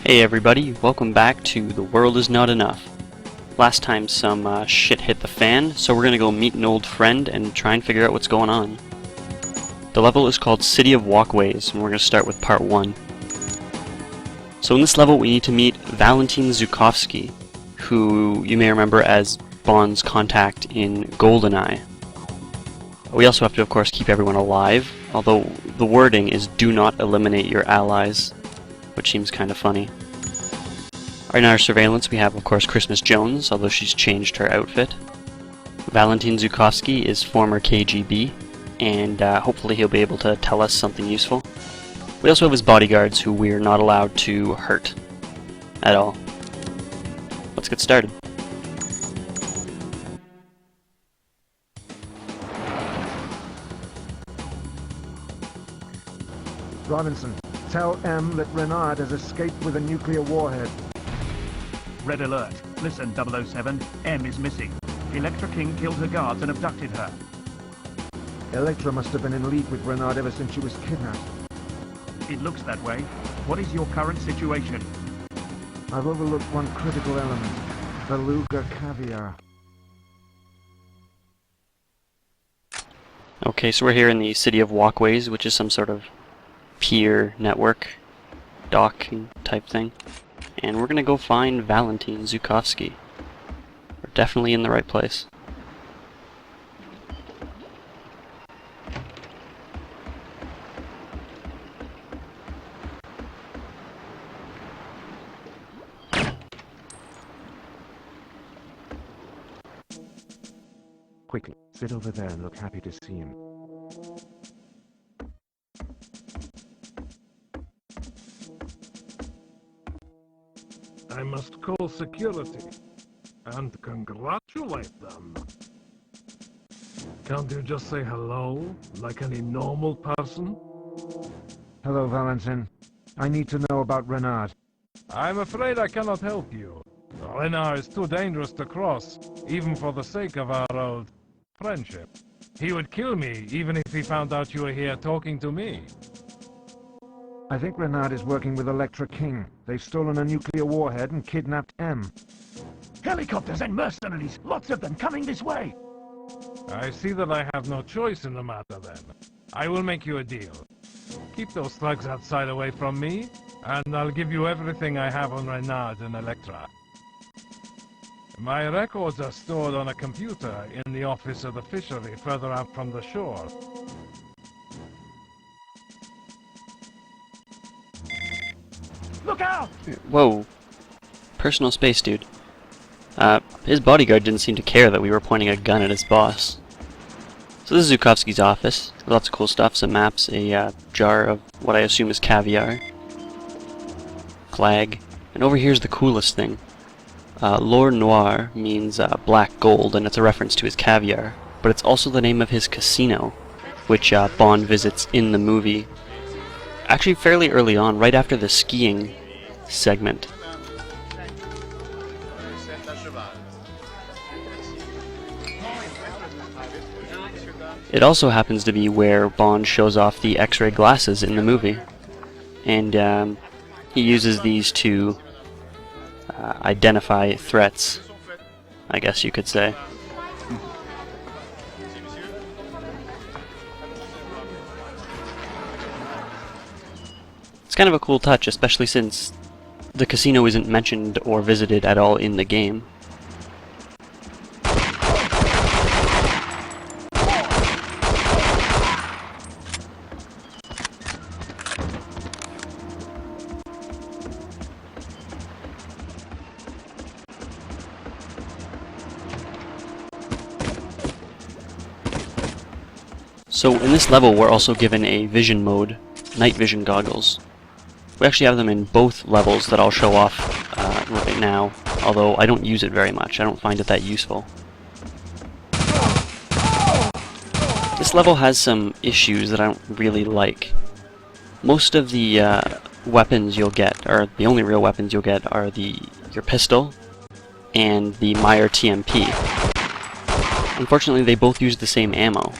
Hey everybody, welcome back to The World Is Not Enough. Last time some shit hit the fan, so we're gonna go meet an old friend and try and figure out what's going on. The level is called City of Walkways, and we're gonna start with part 1. So in this level we need to meet Valentin Zukovsky, who you may remember as Bond's contact in GoldenEye. We also have to of course keep everyone alive, although the wording is do not eliminate your allies, which seems kind of funny. In our surveillance we have of course Christmas Jones, although she's changed her outfit. Valentin Zukovsky is former KGB, and hopefully he'll be able to tell us something useful. We also have his bodyguards, who we're not allowed to hurt at all. Let's get started. Robinson, tell M that Renard has escaped with a nuclear warhead. Red alert. Listen, 007. M is missing. Electra King killed her guards and abducted her. Electra must have been in league with Renard ever since she was kidnapped. It looks that way. What is your current situation? I've overlooked one critical element. Beluga caviar. Okay, so we're here in the City of Walkways, which is some sort of pier network, docking type thing. And we're gonna go find Valentin Zukovsky. We're definitely in the right place. Quickly, sit over there and look happy to see him. I must call security and congratulate them. Can't you just say hello, like any normal person? Hello, Valentin. I need to know about Renard. I'm afraid I cannot help you. Renard is too dangerous to cross, even for the sake of our old friendship. He would kill me, even if he found out you were here talking to me. I think Renard is working with Electra King. They've stolen a nuclear warhead and kidnapped M. Helicopters and mercenaries! Lots of them coming this way! I see that I have no choice in the matter then. I will make you a deal. Keep those thugs outside away from me, and I'll give you everything I have on Renard and Electra. My records are stored on a computer in the office of the fishery further out from the shore. Look out! Whoa. Personal space, dude. His bodyguard didn't seem to care that we were pointing a gun at his boss. So this is Zukovsky's office. Lots of cool stuff, some maps, a jar of what I assume is caviar. Flag. And over here's the coolest thing. L'Or Noir means black gold, and it's a reference to his caviar. But it's also the name of his casino, which Bond visits in the movie. Actually fairly early on, right after the skiing segment. It also happens to be where Bond shows off the X-ray glasses in the movie. And he uses these to identify threats, I guess you could say. It's kind of a cool touch, especially since the casino isn't mentioned or visited at all in the game. So in this level we're also given a vision mode, night vision goggles. We actually have them in both levels that I'll show off right now, although I don't use it very much. I don't find it that useful. This level has some issues that I don't really like. Most of the weapons you'll get, or the only real weapons you'll get, are your pistol and the Meyer TMP. Unfortunately, they both use the same ammo,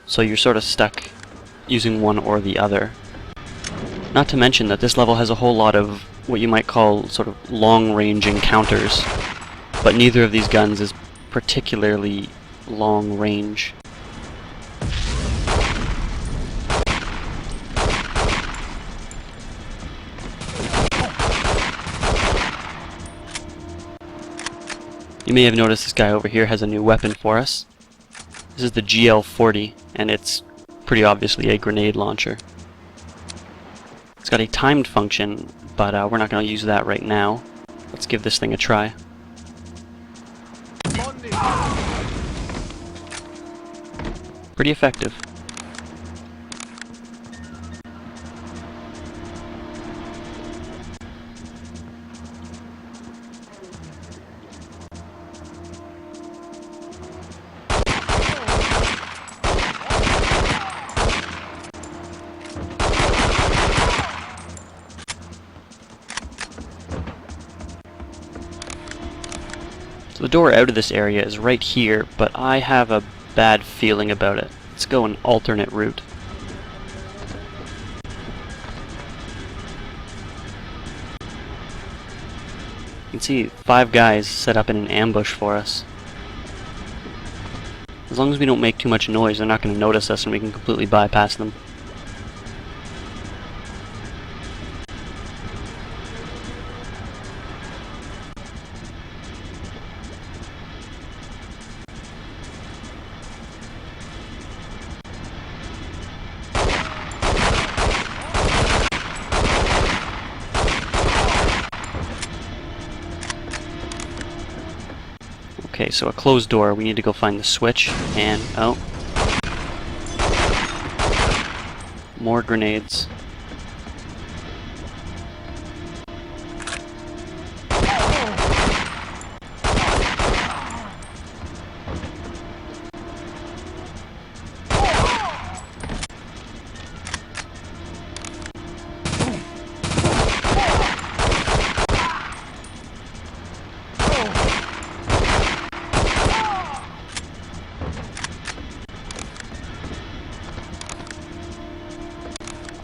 so you're sort of stuck using one or the other. Not to mention that this level has a whole lot of what you might call sort of long-range encounters, but neither of these guns is particularly long-range. You may have noticed this guy over here has a new weapon for us. This is the GL-40, and it's pretty obviously a grenade launcher. It's got a timed function, but we're not going to use that right now. Let's give this thing a try. Pretty effective. So the door out of this area is right here, but I have a bad feeling about it. Let's go an alternate route. You can see 5 guys set up in an ambush for us. As long as we don't make too much noise, they're not going to notice us and we can completely bypass them. Okay, so a closed door, we need to go find the switch, and oh. More grenades.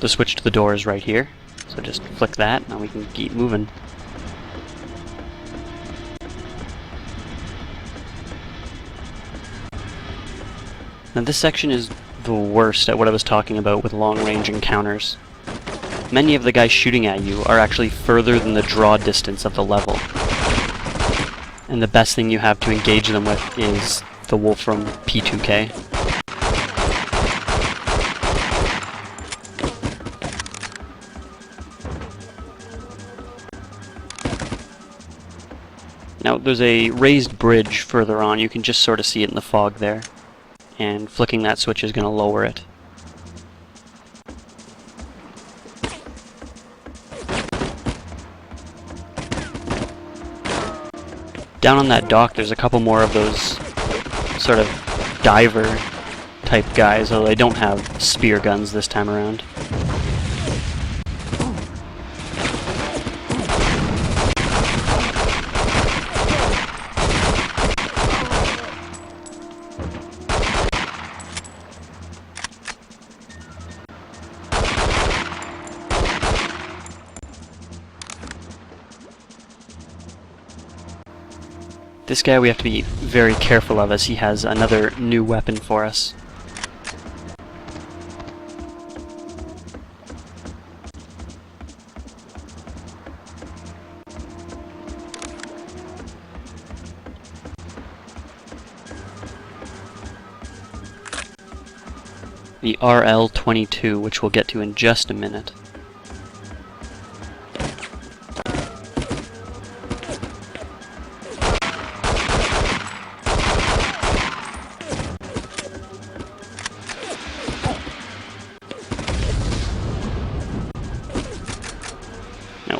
The switch to the door is right here, so just flick that, and we can keep moving. Now this section is the worst at what I was talking about with long-range encounters. Many of the guys shooting at you are actually further than the draw distance of the level. And the best thing you have to engage them with is the Wolfram P2K. Now, there's a raised bridge further on. You can just sort of see it in the fog there. And flicking that switch is going to lower it. Down on that dock, there's a couple more of those sort of diver type guys, although they don't have spear guns this time around. This guy we have to be very careful of as he has another new weapon for us. The RL-22, which we'll get to in just a minute.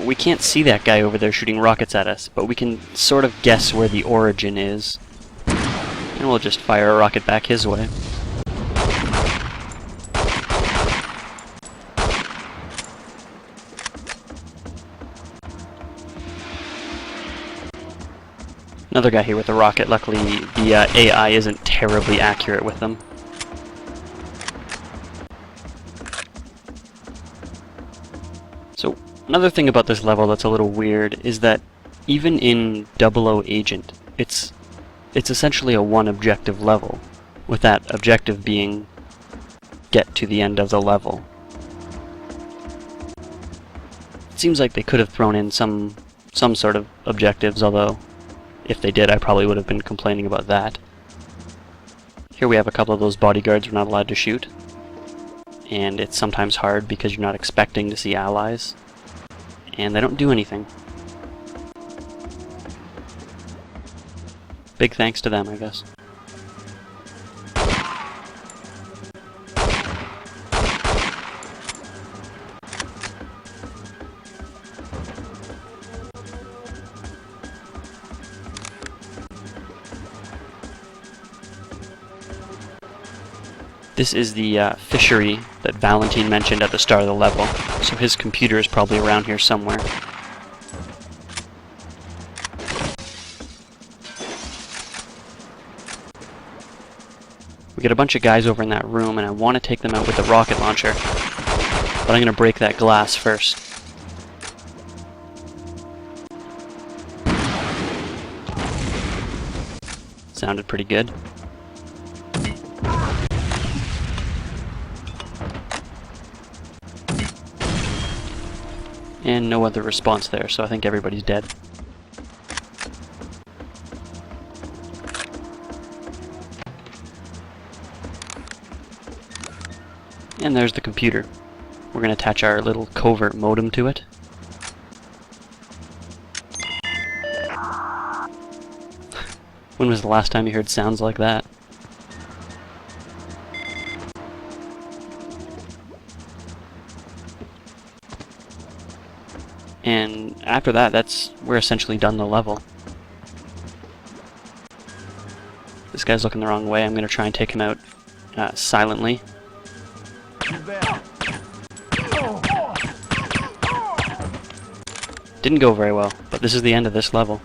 We can't see that guy over there shooting rockets at us, but we can sort of guess where the origin is. And we'll just fire a rocket back his way. Another guy here with a rocket. Luckily, the AI isn't terribly accurate with them. So, Another thing about this level that's a little weird is that even in 00 Agent, it's essentially a one objective level, with that objective being get to the end of the level. It seems like they could have thrown in some sort of objectives, although if they did I probably would have been complaining about that. Here we have a couple of those bodyguards we're not allowed to shoot, and it's sometimes hard because you're not expecting to see allies, and they don't do anything. Big thanks to them, I guess. This is the fishery that Valentine mentioned at the start of the level, so his computer is probably around here somewhere. We get a bunch of guys over in that room, and I want to take them out with the rocket launcher, but I'm going to break that glass first. Sounded pretty good. And no other response there, so I think everybody's dead. And there's the computer. We're going to attach our little covert modem to it. When was the last time you heard sounds like that? And after that, we're essentially done the level. This guy's looking the wrong way. I'm going to try and take him out silently. Didn't go very well, but this is the end of this level.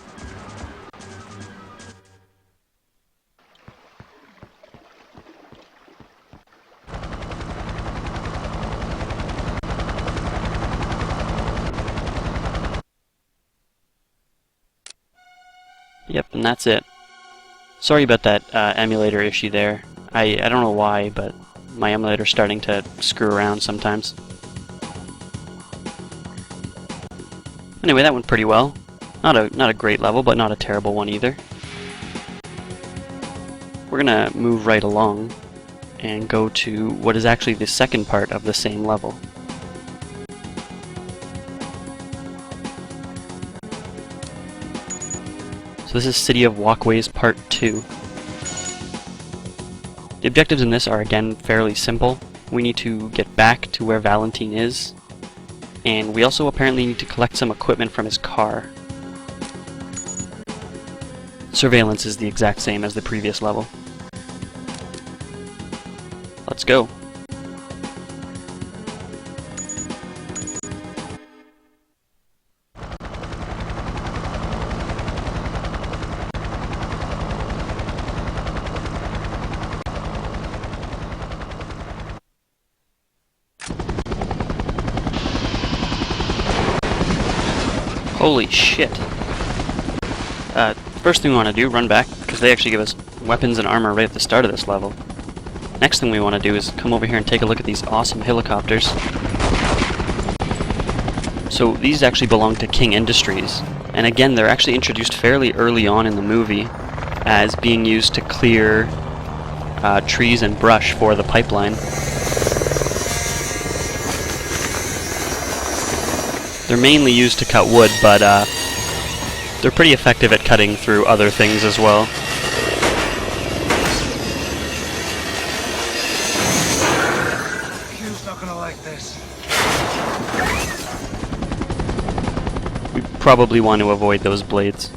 Yep, and that's it. Sorry about that emulator issue there. I don't know why, but my emulator's starting to screw around sometimes. Anyway, that went pretty well. Not a great level, but not a terrible one either. We're gonna move right along and go to what is actually the second part of the same level. So this is City of Walkways Part 2. The objectives in this are again fairly simple. We need to get back to where Valentine is, and we also apparently need to collect some equipment from his car. Surveillance is the exact same as the previous level. Let's go. Holy shit. First thing we want to do, run back, because they actually give us weapons and armor right at the start of this level. Next thing we want to do is come over here and take a look at these awesome helicopters. So these actually belong to King Industries, and again they're actually introduced fairly early on in the movie as being used to clear trees and brush for the pipeline. They're mainly used to cut wood, but they're pretty effective at cutting through other things as well. Q's not gonna like this. We probably want to avoid those blades.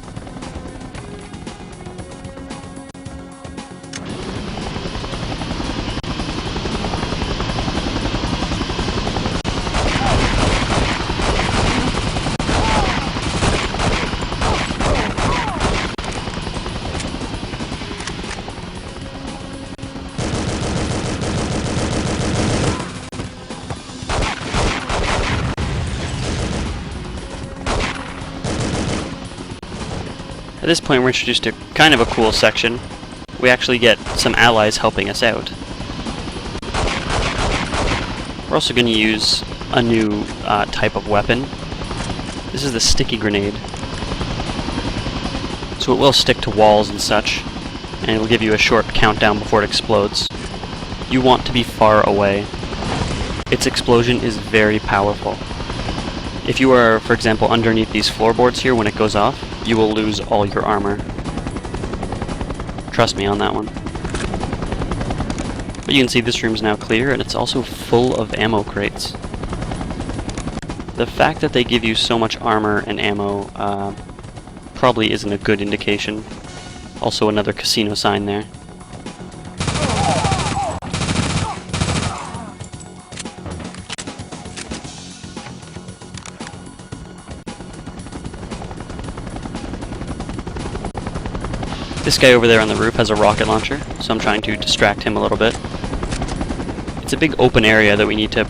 At this point we're introduced to kind of a cool section. We actually get some allies helping us out. We're also going to use a new type of weapon. This is the sticky grenade. So it will stick to walls and such, and it will give you a short countdown before it explodes. You want to be far away. Its explosion is very powerful. If you are, for example, underneath these floorboards here when it goes off, you will lose all your armor. Trust me on that one. But you can see this room's now clear, and it's also full of ammo crates. The fact that they give you so much armor and ammo probably isn't a good indication. Also another casino sign there. This guy over there on the roof has a rocket launcher, so I'm trying to distract him a little bit. It's a big open area that we need to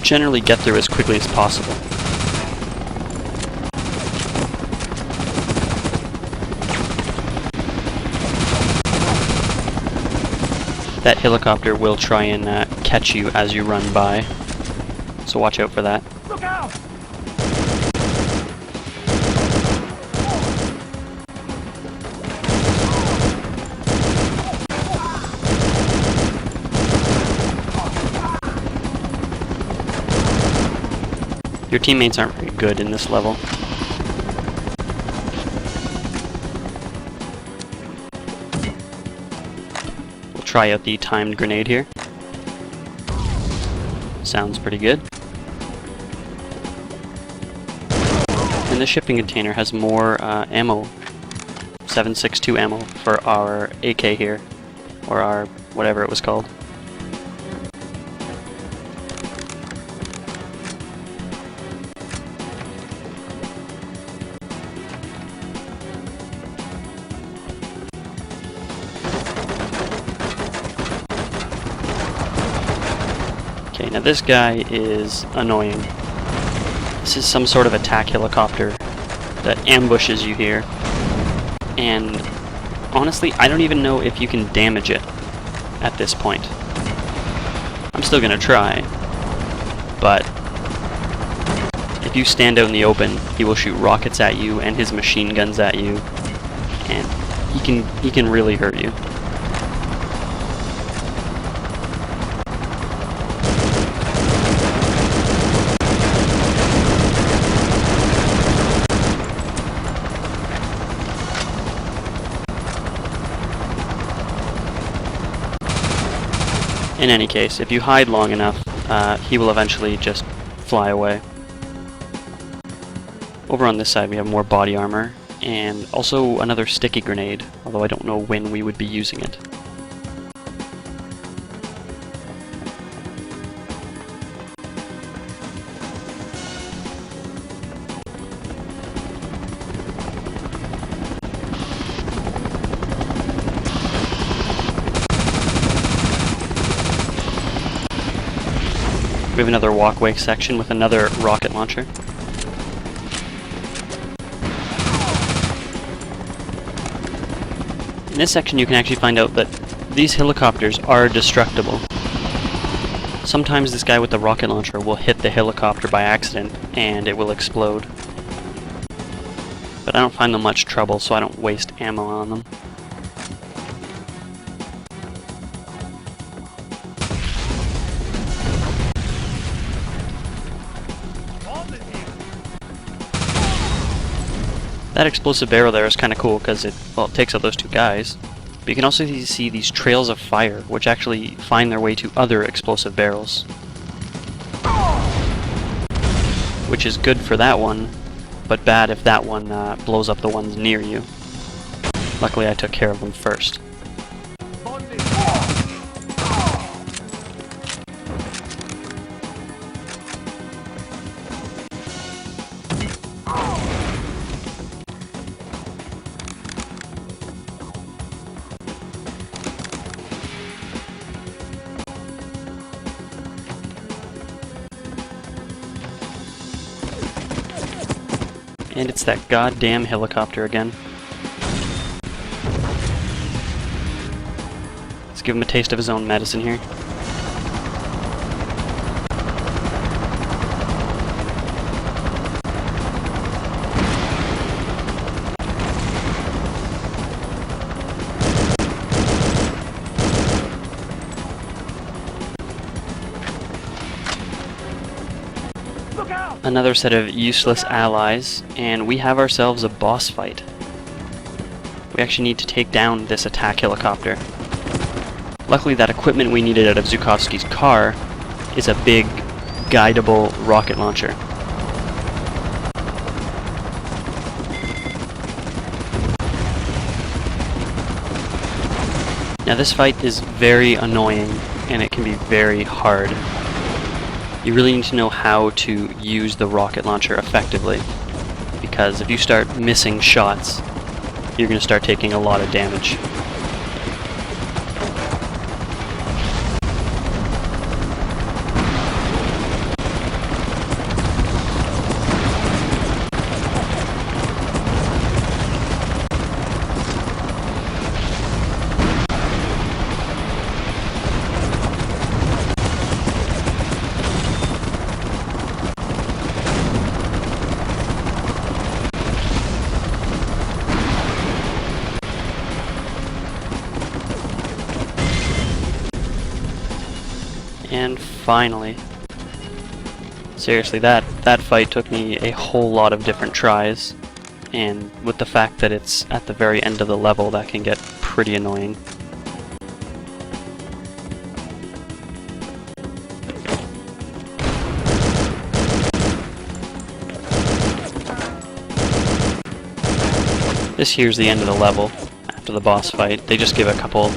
generally get through as quickly as possible. That helicopter will try and catch you as you run by, so watch out for that. Look out! Your teammates aren't very good in this level. We'll try out the timed grenade here. Sounds pretty good. And the shipping container has more ammo. 7.62 ammo for our AK here. Or our whatever it was called. Okay, now this guy is annoying. This is some sort of attack helicopter that ambushes you here. And honestly, I don't even know if you can damage it at this point. I'm still gonna try, but if you stand out in the open, he will shoot rockets at you and his machine guns at you, and he can really hurt you. In any case, if you hide long enough, he will eventually just fly away. Over on this side we have more body armor, and also another sticky grenade, although I don't know when we would be using it. We have another walkway section with another rocket launcher. In this section you can actually find out that these helicopters are destructible. Sometimes this guy with the rocket launcher will hit the helicopter by accident and it will explode. But I don't find them much trouble, so I don't waste ammo on them. That explosive barrel there is kind of cool because it takes out those two guys. But you can also see these trails of fire, which actually find their way to other explosive barrels. Which is good for that one, but bad if that one blows up the ones near you. Luckily I took care of them first. And it's that goddamn helicopter again. give him a taste of his own medicine here. Look out! Another set of useless allies, and we have ourselves a boss fight. We actually need to take down this attack helicopter. Luckily, that equipment we needed out of Zhukovsky's car is a big, guidable rocket launcher. Now this fight is very annoying, and it can be very hard. You really need to know how to use the rocket launcher effectively, because if you start missing shots, you're going to start taking a lot of damage. And finally, seriously, that fight took me a whole lot of different tries, and with the fact that it's at the very end of the level, that can get pretty annoying. This here's the end of the level after the boss fight. They just give a couple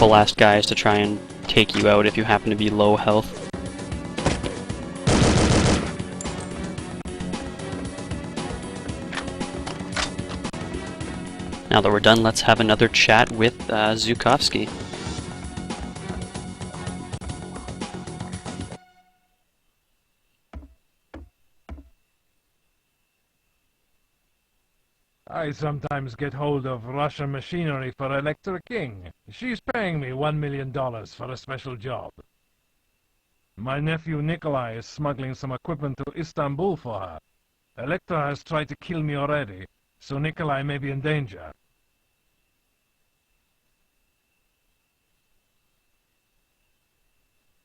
last guys to try and take you out if you happen to be low health. Now that we're done, let's have another chat with Zhukovsky. I sometimes get hold of Russian machinery for Electra King. She's paying me $1 million for a special job. My nephew Nikolai is smuggling some equipment to Istanbul for her. Electra has tried to kill me already, so Nikolai may be in danger.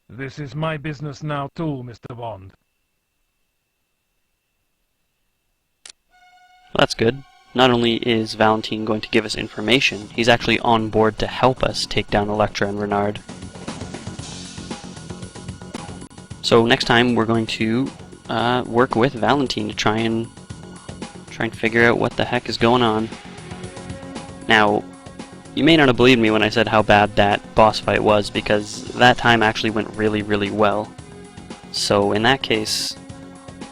This is my business now too, Mr. Bond. Well, that's good. Not only is Valentine going to give us information, he's actually on board to help us take down Electra and Renard. So next time we're going to work with Valentine to try and figure out what the heck is going on. Now, you may not have believed me when I said how bad that boss fight was, because that time actually went really, really well. So in that case,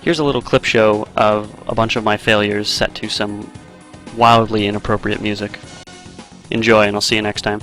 here's a little clip show of a bunch of my failures set to some wildly inappropriate music. Enjoy, and I'll see you next time.